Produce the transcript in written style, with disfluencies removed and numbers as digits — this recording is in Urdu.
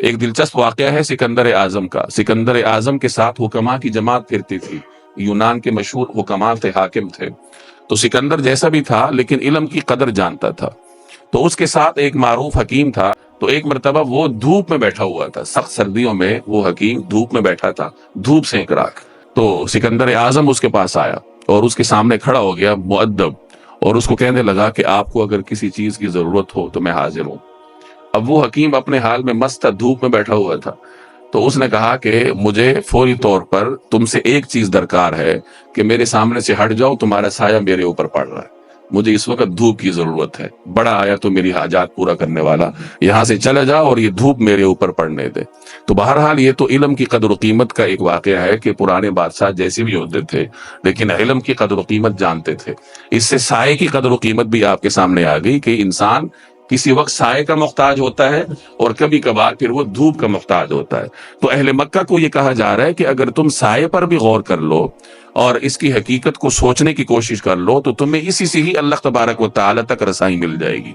ایک دلچسپ واقعہ ہے سکندر اعظم کا۔ سکندر اعظم کے ساتھ حکماء کی جماعت پھرتی تھی، یونان کے مشہور حکماء تھے، حاکم تھے۔ تو سکندر جیسا بھی تھا لیکن علم کی قدر جانتا تھا، تو اس کے ساتھ ایک معروف حکیم تھا۔ تو ایک مرتبہ وہ دھوپ میں بیٹھا ہوا تھا، سخت سردیوں میں وہ حکیم دھوپ میں بیٹھا تھا، دھوپ سینک رہا۔ تو سکندر اعظم اس کے پاس آیا اور اس کے سامنے کھڑا ہو گیا مؤدب، اور اس کو کہنے لگا کہ آپ کو اگر کسی چیز کی ضرورت ہو تو میں حاضر ہوں۔ اب وہ حکیم اپنے حال میں مست تھا، دھوپ میں بیٹھا ہوا تھا۔ تو اس نے کہا کہ مجھے فوری طور پر تم سے ایک چیز درکار ہے کہ میرے سامنے سے ہٹ جاؤ، تمہارا سایہ میرے اوپر پڑ رہا ہے، مجھے اس وقت دھوپ کی ضرورت ہے، بڑا آیا تو میری حاجات پورا کرنے والا، یہاں سے چلا جا اور یہ دھوپ میرے اوپر پڑنے دے۔ تو بہرحال یہ تو علم کی قدر و قیمت کا ایک واقعہ ہے کہ پرانے بادشاہ جیسے بھی ہوتے تھے لیکن علم کی قدر و قیمت جانتے تھے۔ اس سے سائے کی قدر و قیمت بھی آپ کے سامنے آ گئی کہ انسان کسی وقت سائے کا محتاج ہوتا ہے اور کبھی کبھار پھر وہ دھوپ کا محتاج ہوتا ہے۔ تو اہل مکہ کو یہ کہا جا رہا ہے کہ اگر تم سائے پر بھی غور کر لو اور اس کی حقیقت کو سوچنے کی کوشش کر لو تو تمہیں اسی سے ہی اللہ تبارک و تعالی تک رسائی مل جائے گی۔